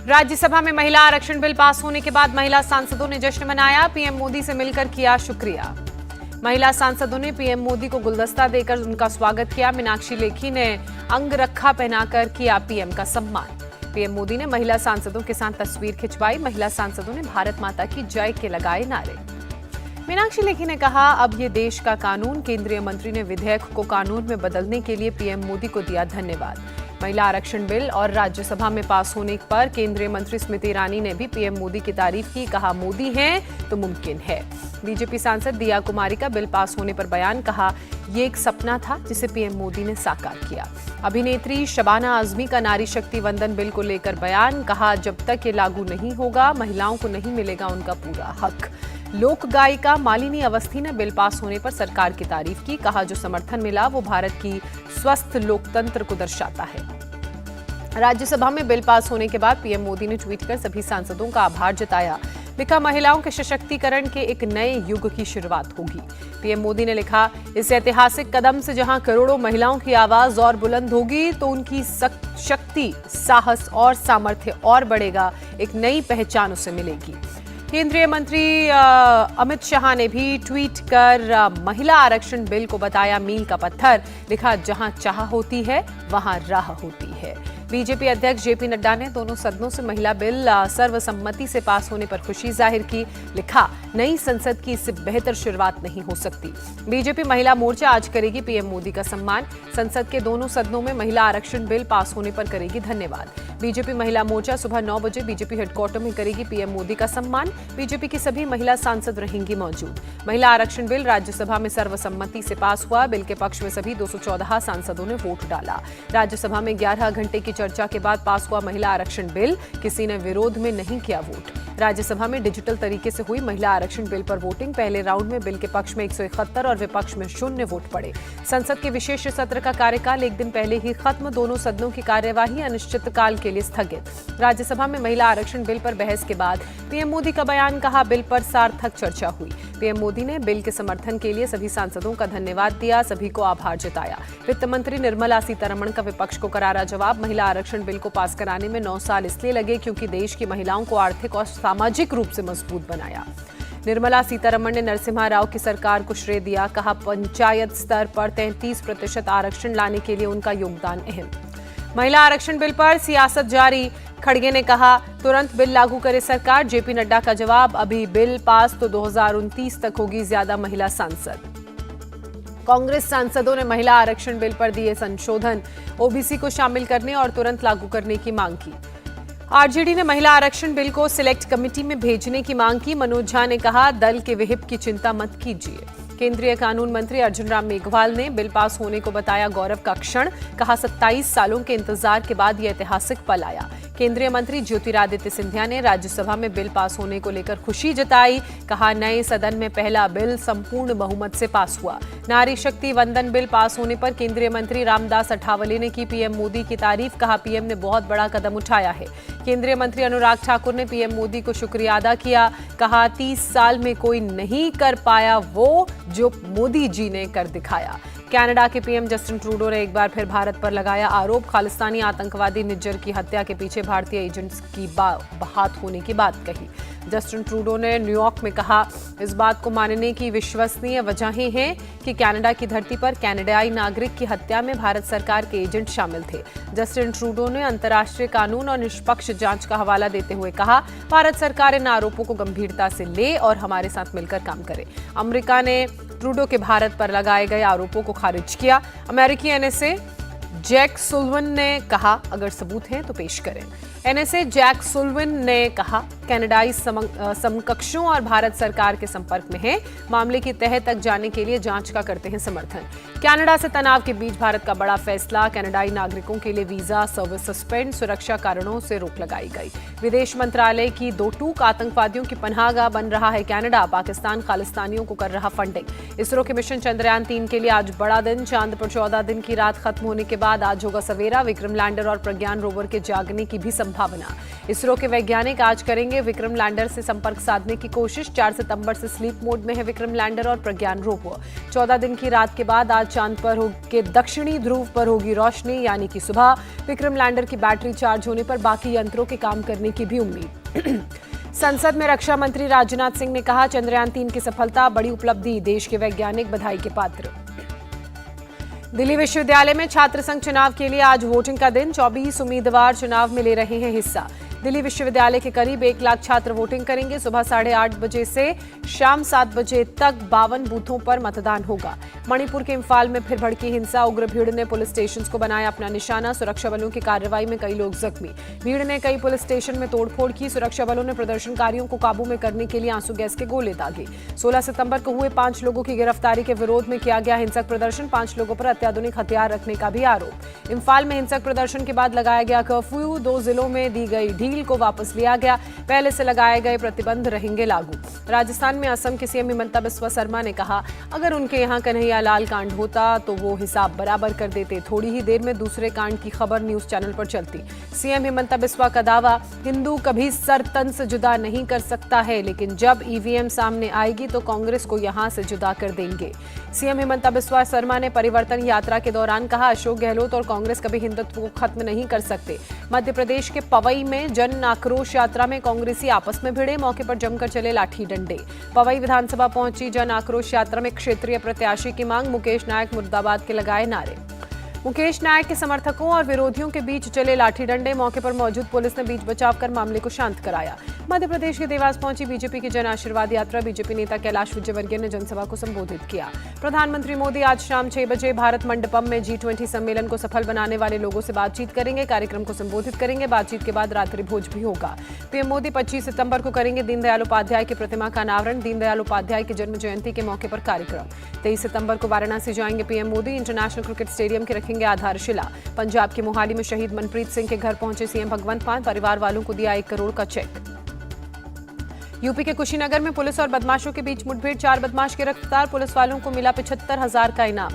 राज्यसभा में महिला आरक्षण बिल पास होने के बाद महिला सांसदों ने जश्न मनाया। पीएम मोदी से मिलकर किया शुक्रिया। महिला सांसदों ने पीएम मोदी को गुलदस्ता देकर उनका स्वागत किया। मीनाक्षी लेखी ने अंगरखा पहनाकर किया पीएम का सम्मान। पीएम मोदी ने महिला सांसदों के साथ तस्वीर खिंचवाई। महिला सांसदों ने भारत माता की जय के लगाए नारे। मीनाक्षी लेखी ने कहा, अब ये देश का कानून। केंद्रीय मंत्री ने विधेयक को कानून में बदलने के लिए पीएम मोदी को दिया धन्यवाद। महिला आरक्षण बिल और राज्यसभा में पास होने पर केंद्रीय मंत्री स्मृति ईरानी ने भी पीएम मोदी की तारीफ की। कहा, मोदी हैं तो मुमकिन है। बीजेपी सांसद दिया कुमारी का बिल पास होने पर बयान। कहा, ये एक सपना था जिसे पीएम मोदी ने साकार किया। अभिनेत्री शबाना आजमी का नारी शक्ति वंदन बिल को लेकर बयान। कहा, जब तक ये लागू नहीं होगा महिलाओं को नहीं मिलेगा उनका पूरा हक। लोक गायिका मालिनी अवस्थी ने बिल पास होने पर सरकार की तारीफ की। कहा, जो समर्थन मिला वो भारत की स्वस्थ लोकतंत्र को दर्शाता है। राज्यसभा में बिल पास होने के बाद पीएम मोदी ने ट्वीट कर सभी सांसदों का आभार जताया। लिखा, महिलाओं के सशक्तिकरण के एक नए युग की शुरुआत होगी। पीएम मोदी ने लिखा, इस ऐतिहासिक कदम से जहां करोड़ों महिलाओं की आवाज और बुलंद होगी तो उनकी शक्ति, साहस और सामर्थ्य और बढ़ेगा। एक नई पहचान उसे मिलेगी। केंद्रीय मंत्री अमित शाह ने भी ट्वीट कर महिला आरक्षण बिल को बताया मील का पत्थर। लिखा, जहां चाह होती है वहां राह होती है। बीजेपी अध्यक्ष जेपी नड्डा ने दोनों सदनों से महिला बिल सर्वसम्मति से पास होने पर खुशी जाहिर की। लिखा, नई संसद की इससे बेहतर शुरुआत नहीं हो सकती। बीजेपी महिला मोर्चा आज करेगी पीएम मोदी का सम्मान। संसद के दोनों सदनों में महिला आरक्षण बिल पास होने पर करेगी धन्यवाद। बीजेपी महिला मोर्चा सुबह 9 बजे बीजेपी हेडक्वार्टर में करेगी पीएम मोदी का सम्मान। बीजेपी की सभी महिला सांसद रहेंगी मौजूद। महिला आरक्षण बिल राज्यसभा में सर्वसम्मति से पास हुआ। बिल के पक्ष में सभी 214 सांसदों ने वोट डाला। राज्यसभा में 11 घंटे की चर्चा के बाद पास हुआ महिला आरक्षण बिल। किसी ने विरोध में नहीं किया वोट। राज्यसभा में डिजिटल तरीके से हुई महिला आरक्षण बिल पर वोटिंग। पहले राउंड में बिल के पक्ष में 171 और विपक्ष में 0 वोट पड़े। संसद के विशेष सत्र का कार्यकाल एक दिन पहले ही खत्म। दोनों सदनों की कार्यवाही अनिश्चितकाल के लिए स्थगित। राज्यसभा में महिला आरक्षण बिल पर बहस के बाद पीएम मोदी का बयान। कहा, बिल पर सार्थक चर्चा हुई। पीएम मोदी ने बिल के समर्थन के लिए सभी सांसदों का धन्यवाद दिया, सभी को आभार जताया। वित्त मंत्री निर्मला सीतारमण का विपक्ष को करारा जवाब। महिला आरक्षण बिल को पास कराने में 9 साल इसलिए लगे क्योंकि देश की महिलाओं को आर्थिक और सामाजिक रूप से मजबूत बनाया। निर्मला सीतारमण ने नरसिम्हा राव की सरकार को श्रेय दिया। कहा, पंचायत स्तर पर 33% आरक्षण लाने के लिए उनका योगदान अहम। महिला आरक्षण बिल पर सियासत जारी। खड़गे ने कहा, तुरंत बिल लागू करे सरकार। जेपी नड्डा का जवाब, अभी बिल पास तो 2029 तक होगी ज्यादा महिला सांसद। कांग्रेस सांसदों ने महिला आरक्षण बिल पर दिए संशोधन। ओबीसी को शामिल करने और तुरंत लागू करने की मांग की। आरजेडी ने महिला आरक्षण बिल को सिलेक्ट कमेटी में भेजने की मांग की। मनोज झा ने कहा, दल के विहिप की चिंता मत कीजिए। केंद्रीय कानून मंत्री अर्जुन राम मेघवाल ने बिल पास होने को बताया गौरव का क्षण। कहा, 27 सालों के इंतजार के बाद यह ऐतिहासिक पल आया। केंद्रीय मंत्री ज्योतिरादित्य सिंधिया ने राज्यसभा में बिल पास होने को लेकर खुशी जताई। कहा, नए सदन में पहला बिल संपूर्ण बहुमत से पास हुआ। नारी शक्ति वंदन बिल पास होने पर केंद्रीय मंत्री रामदास अठावले ने की पीएम मोदी की तारीफ। कहा, पीएम ने बहुत बड़ा कदम उठाया है। केंद्रीय मंत्री अनुराग ठाकुर ने पीएम मोदी को शुक्रिया अदा किया। कहा, 30 साल में कोई नहीं कर पाया वो जो मोदी जी ने कर दिखाया। कनाडा के पीएम जस्टिन ट्रूडो ने एक बार फिर भारत पर लगाया आरोप। खालिस्तानी आतंकवादी निज्जर की हत्या के पीछे भारतीय एजेंट्स की हाथ होने की बात कही। जस्टिन ट्रूडो ने न्यूयॉर्क में कहा, इस बात को मानने की विश्वसनीय वजहें हैं कि कनाडा की धरती पर कनाडाई नागरिक की हत्या में भारत सरकार के एजेंट शामिल थे। जस्टिन ट्रूडो ने अंतर्राष्ट्रीय कानून और निष्पक्ष जांच का हवाला देते हुए कहा, भारत सरकार इन आरोपों को गंभीरता से ले और हमारे साथ मिलकर काम करे। अमेरिका ने ट्रूडो के भारत पर लगाए गए आरोपों को खारिज किया। अमेरिकी एनएसए जैक सुल्वन ने कहा, अगर सबूत हैं तो पेश करें। एनएसए जैक सुल्वन ने कहा, कनाडाई समकक्षों और भारत सरकार के संपर्क में है। मामले की तह तक जाने के लिए जांच का करते हैं समर्थन। कनाडा से तनाव के बीच भारत का बड़ा फैसला। कनाडाई नागरिकों के लिए वीजा सर्विस सस्पेंड। सुरक्षा कारणों से रोक लगाई गई। विदेश मंत्रालय की 2 टूक। आतंकवादियों की पनाहगाह बन रहा है कनाडा। पाकिस्तान खालिस्तानियों को कर रहा फंडिंग। इसरो के मिशन चंद्रयान 3 के लिए आज बड़ा दिन। चांद पर 14 दिन की रात खत्म होने के बाद आज होगा सवेरा। विक्रम लैंडर और प्रज्ञान रोवर के जागने की भी संभावना संभावना। इसरो के वैज्ञानिक आज करेंगे विक्रम लैंडर से संपर्क साधने की कोशिश। 4 सितंबर से स्लीप मोड में है विक्रम लैंडर और प्रज्ञान रोवर। 14 दिन की रात के बाद आज चांद पर के दक्षिणी ध्रुव पर होगी रोशनी, यानी कि सुबह। विक्रम लैंडर की बैटरी चार्ज होने पर बाकी यंत्रों के काम करने की भी उम्मीद। संसद में रक्षा मंत्री राजनाथ सिंह ने कहा, चंद्रयान 3 की सफलता बड़ी उपलब्धि, देश के वैज्ञानिक बधाई के पात्र। दिल्ली विश्वविद्यालय में छात्र संघ चुनाव के लिए आज वोटिंग का दिन। 24 उम्मीदवार चुनाव में ले रहे हैं हिस्सा। दिल्ली विश्वविद्यालय के करीब 1 लाख छात्र वोटिंग करेंगे। सुबह 8:30 बजे से शाम 7 बजे तक 52 बूथों पर मतदान होगा। मणिपुर के इम्फाल में फिर भड़की हिंसा। उग्र भीड़ ने पुलिस स्टेशन को बनाया अपना निशाना। सुरक्षा बलों की कार्रवाई में कई लोग जख्मी। भीड़ ने कई पुलिस स्टेशन में तोड़फोड़ की। सुरक्षा बलों ने प्रदर्शनकारियों को काबू में करने के लिए आंसू गैस के गोले दागे। 16 सितंबर को हुए 5 लोगों की गिरफ्तारी के विरोध में किया गया हिंसक प्रदर्शन। 5 लोगों पर अत्याधुनिक हथियार रखने का भी आरोप। इम्फाल में हिंसक प्रदर्शन के बाद लगाया गया कर्फ्यू। 2 जिलों में दी गई ढील को वापस लिया गया। पहले से लगाए गए प्रतिबंध रहेंगे लागू। राजस्थान में असम के सीएम हिमंता बिस्वा शर्मा ने कहा, अगर उनके यहाँ कन्हैया लाल कांड होता तो वो हिसाब बराबर कर देते। थोड़ी ही देर में दूसरे कांड की खबर न्यूज चैनल पर चलती। सीएम हिमंता बिस्वा का दावा, हिंदू कभी सर तन से जुदा नहीं कर सकता है, लेकिन जब ईवीएम सामने आएगी तो कांग्रेस को यहाँ से जुदा कर देंगे। सीएम हिमंता बिस्वा शर्मा ने परिवर्तन यात्रा के दौरान कहा, अशोक गहलोत और कांग्रेस कभी हिंदुत्व को खत्म नहीं कर सकते। मध्य प्रदेश के पवई में जन आक्रोश यात्रा में कांग्रेसी आपस में भिड़े। मौके पर जमकर चले लाठी डंडे। पवई विधानसभा पहुंची जन आक्रोश यात्रा में क्षेत्रीय प्रत्याशी की मांग। मुकेश नायक मुर्दाबाद के लगाए नारे। मुकेश नायक के समर्थकों और विरोधियों के बीच चले लाठी डंडे। मौके पर मौजूद पुलिस ने बीच बचाव कर मामले को शांत कराया। मध्य प्रदेश के देवास पहुंची बीजेपी की जन आशीर्वाद यात्रा। बीजेपी नेता कैलाश विजयवर्गीय ने जनसभा को संबोधित किया। प्रधानमंत्री मोदी आज शाम 6 बजे भारत मंडपम में G20 सम्मेलन को सफल बनाने वाले लोगों से बातचीत करेंगे। कार्यक्रम को संबोधित करेंगे। बातचीत के बाद रात्रि भोज भी होगा। पीएम मोदी 25 सितंबर को करेंगे दीनदयाल उपाध्याय की प्रतिमा का अनावरण। दीनदयाल उपाध्याय की जन्म जयंती के मौके पर कार्यक्रम। 23 सितंबर को वाराणसी जाएंगे PM Modi. International cricket stadium की रखेंगे आधारशिला। पंजाब के मोहाली में शहीद मनप्रीत सिंह के घर पहुंचे सीएम भगवंत मान। परिवार वालों को दिया 1 करोड़ का चेक। यूपी के कुशीनगर में पुलिस और बदमाशों के बीच मुठभेड़। 4 बदमाश गिरफ्तार। पुलिस वालों को मिला 75,000 का इनाम।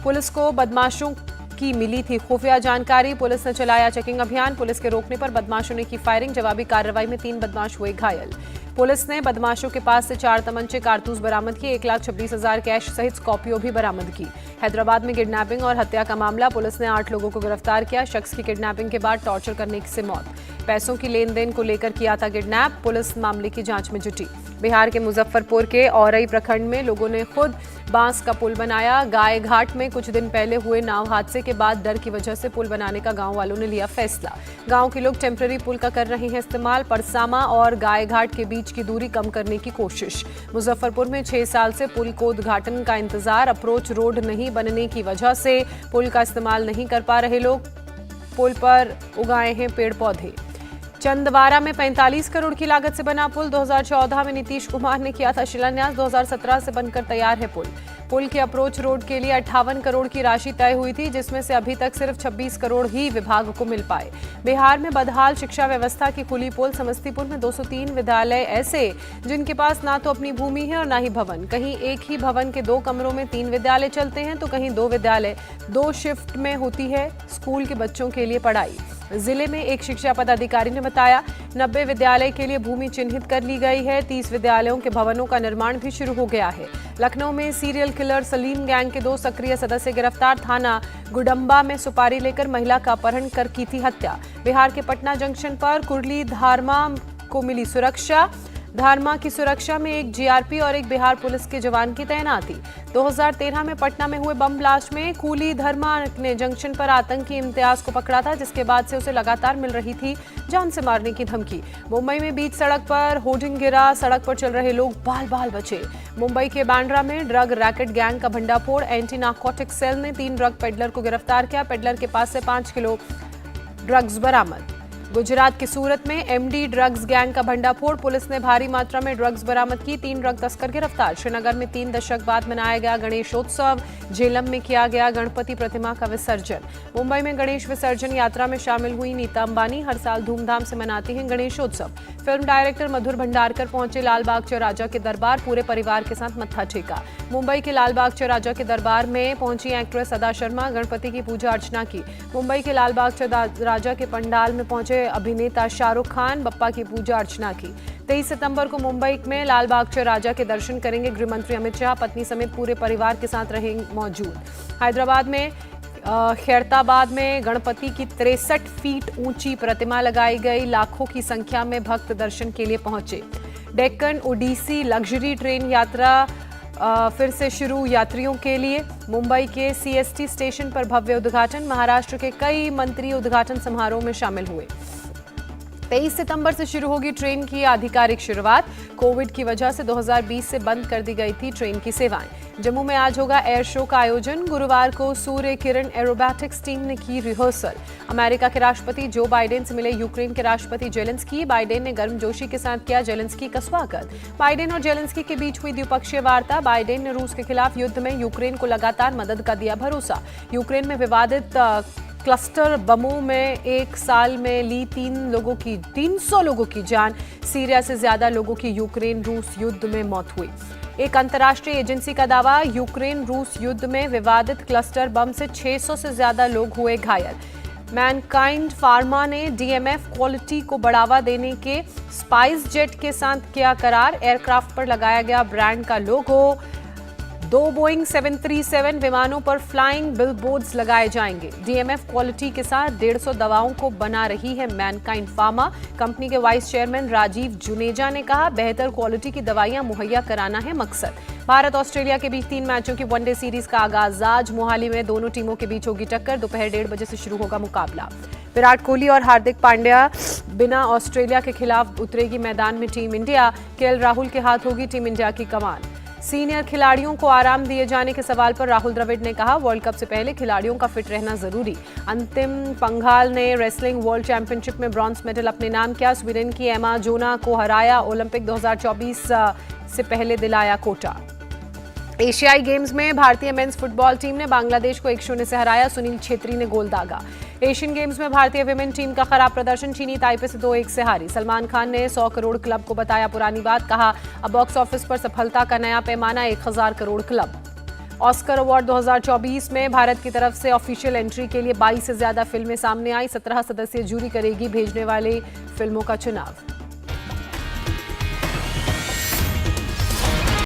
पुलिस को बदमाशों की मिली थी खुफिया जानकारी। पुलिस ने चलाया चेकिंग अभियान। पुलिस के रोकने पर बदमाशों ने की फायरिंग। जवाबी कार्रवाई में 3 बदमाश हुए घायल। पुलिस ने बदमाशों के पास से 4 तमंचे कारतूस बरामद किए। 1,26,000 कैश सहित स्कॉर्पियो भी बरामद की। हैदराबाद में किडनैपिंग और हत्या का मामला। पुलिस ने 8 लोगों को गिरफ्तार किया। शख्स की किडनैपिंग के बाद टॉर्चर करने से मौत। पैसों की लेन देन को लेकर किया था किडनैप। पुलिस मामले की जांच में जुटी। बिहार के मुजफ्फरपुर के औरई प्रखंड में लोगों ने खुद बांस का पुल बनाया। गाय घाट में कुछ दिन पहले हुए नाव हादसे के बाद डर की वजह से पुल बनाने का गांव वालों ने लिया फैसला। गांव के लोग टेम्पररी पुल का कर रहे हैं इस्तेमाल। परसामा और गाय घाट के बीच की दूरी कम करने की कोशिश। मुजफ्फरपुर में 6 साल से पुल को उद्घाटन का इंतजार। अप्रोच रोड नहीं बनने की वजह से पुल का इस्तेमाल नहीं कर पा रहे लोग। पुल पर उगाए हैं पेड़ पौधे। चंदवारा में 45 करोड़ की लागत से बना पुल। 2014 में नीतीश कुमार ने किया था शिलान्यास। 2017 से बनकर तैयार है पुल। पुल के अप्रोच रोड के लिए 58 करोड़ की राशि तय हुई थी, जिसमें से अभी तक सिर्फ 26 करोड़ ही विभाग को मिल पाए। बिहार में बदहाल शिक्षा व्यवस्था की खुली पोल। समस्तीपुर में 203 विद्यालय ऐसे जिनके पास ना तो अपनी भूमि है और ना ही भवन। कहीं एक ही भवन के 2 कमरों में 3 विद्यालय चलते हैं तो कहीं 2 विद्यालय 2 शिफ्ट में होती है स्कूल के बच्चों के लिए पढ़ाई। जिले में एक शिक्षा पदाधिकारी ने बताया 90 विद्यालय के लिए भूमि चिन्हित कर ली गई है। 30 विद्यालयों के भवनों का निर्माण भी शुरू हो गया है। लखनऊ में सीरियल किलर सलीम गैंग के 2 सक्रिय सदस्य गिरफ्तार। थाना गुडम्बा में सुपारी लेकर महिला का अपहरण कर की थी हत्या। बिहार के पटना जंक्शन पर कुर्ली धारमा को मिली सुरक्षा। धारमा की सुरक्षा में एक जीआरपी और एक बिहार पुलिस के जवान की तैनाती। 2013 में पटना में हुए बम ब्लास्ट में कुली धर्मा ने जंक्शन पर आतंकी इम्तियाज को पकड़ा था, जिसके बाद से उसे लगातार मिल रही थी जान से मारने की धमकी। मुंबई में बीच सड़क पर होर्डिंग गिरा। सड़क पर चल रहे लोग बाल बाल बचे। मुंबई के बांद्रा में ड्रग रैकेट गैंग का भंडाफोड़। एंटी नार्कोटिक सेल ने 3 ड्रग पेडलर को गिरफ्तार किया। पेडलर के पास से 5 किलो ड्रग्स बरामद। गुजरात के सूरत में एमडी ड्रग्स गैंग का भंडाफोड़। पुलिस ने भारी मात्रा में ड्रग्स बरामद की। 3 ड्रग तस्कर गिरफ्तार। श्रीनगर में 3 दशक बाद मनाया गया गणेशोत्सव। झेलम में किया गया गणपति प्रतिमा का विसर्जन। मुंबई में गणेश विसर्जन यात्रा में शामिल हुई नीता अंबानी। हर साल धूमधाम से मनाती हैं गणेशोत्सव। फिल्म डायरेक्टर मधुर भंडारकर पहुंचे लालबाग चौराहा के दरबार, पूरे परिवार के साथ मत्था टेका। मुंबई के लालबाग चौराहा के दरबार में पहुंची एक्ट्रेस अदा शर्मा, गणपति की पूजा अर्चना की। मुंबई के लालबाग चौराहा के पंडाल में पहुंचे अभिनेता शाहरुख खान, बप्पा की पूजा अर्चना की। 23 सितंबर को मुंबई में लालबाग चौराहा के दर्शन करेंगे गृह मंत्री अमित शाह, पत्नी समेत पूरे परिवार के साथ रहेंगे मौजूद। हैदराबाद में खैरताबाद में गणपति की 63 फीट ऊंची प्रतिमा लगाई गई। लाखों की संख्या में भक्त दर्शन के लिए पहुंचे। डेक्कन ओडिसी लग्जरी ट्रेन यात्रा फिर से शुरू यात्रियों के लिए। मुंबई के सीएसटी स्टेशन पर भव्य उद्घाटन। महाराष्ट्र के कई मंत्री उद्घाटन समारोह में शामिल हुए। 23 सितंबर से शुरू होगी ट्रेन की आधिकारिक शुरुआत। कोविड की वजह से 2020 से बंद कर दी गई थी ट्रेन की सेवाएं। जम्मू में आज होगा एयर शो का आयोजन। गुरुवार को सूर्य किरण एरोबैटिक्स टीम ने की रिहर्सल। अमेरिका के राष्ट्रपति जो बाइडेन से मिले यूक्रेन के राष्ट्रपति जेलेंस्की। बाइडेन ने गर्मजोशी के साथ किया जेलेंस्की का स्वागत। बाइडेन और जेलेंस्की के बीच हुई द्विपक्षीय वार्ता। बाइडेन ने रूस के खिलाफ युद्ध में यूक्रेन को लगातार मदद का दिया भरोसा। यूक्रेन में विवादित क्लस्टर बमों में एक साल में ली 300 लोगों की जान। सीरिया से ज्यादा लोगों की यूक्रेन रूस युद्ध में मौत हुई। एक अंतर्राष्ट्रीय एजेंसी का दावा, यूक्रेन रूस युद्ध में विवादित क्लस्टर बम से 600 से ज्यादा लोग हुए घायल। मैनकाइंड फार्मा ने डीएमएफ क्वालिटी को बढ़ावा देने के स्पाइस जेट के साथ किया करार। एयरक्राफ्ट पर लगाया गया ब्रांड का लोगो। 2 बोइंग 737 विमानों पर फ्लाइंग बिलबोर्ड्स लगाए जाएंगे। डीएमएफ क्वालिटी के साथ 150 दवाओं को बना रही है मैनकाइंड फार्मा। कंपनी के वाइस चेयरमैन राजीव जुनेजा ने कहा, बेहतर क्वालिटी की दवाइयां मुहैया कराना है मकसद। भारत ऑस्ट्रेलिया के बीच 3 मैचों की वनडे सीरीज का आगाज आज। मोहाली में दोनों टीमों के बीच होगी टक्कर। दोपहर 1:30 बजे से शुरू होगा मुकाबला। विराट कोहली और हार्दिक पांड्या बिना ऑस्ट्रेलिया के खिलाफ उतरेगी मैदान में टीम इंडिया। केएल राहुल के हाथ होगी टीम इंडिया की कमान। सीनियर खिलाड़ियों को आराम दिए जाने के सवाल पर राहुल द्रविड़ ने कहा, वर्ल्ड कप से पहले खिलाड़ियों का फिट रहना जरूरी। अंतिम पंघाल ने रेसलिंग वर्ल्ड चैंपियनशिप में ब्रॉन्ज मेडल अपने नाम किया। स्वीडन की एमा जोना को हराया। ओलंपिक 2024 से पहले दिलाया कोटा। एशियाई गेम्स में भारतीय मेंस फुटबॉल टीम ने बांग्लादेश को 1-0 से हराया। सुनील छेत्री ने गोल दागा। एशियन गेम्स में भारतीय विमेन टीम का खराब प्रदर्शन। चीनी ताइपे से 2-1 से हारी। सलमान खान ने 100 करोड़ क्लब को बताया पुरानी बात। कहा, अब बॉक्स ऑफिस पर सफलता का नया पैमाना 1000 करोड़ क्लब। ऑस्कर अवार्ड 2024 में भारत की तरफ से ऑफिशियल एंट्री के लिए 22 से ज्यादा फिल्में सामने आई। 17 सदस्यीय जूरी करेगी भेजने वाले फिल्मों का चुनाव।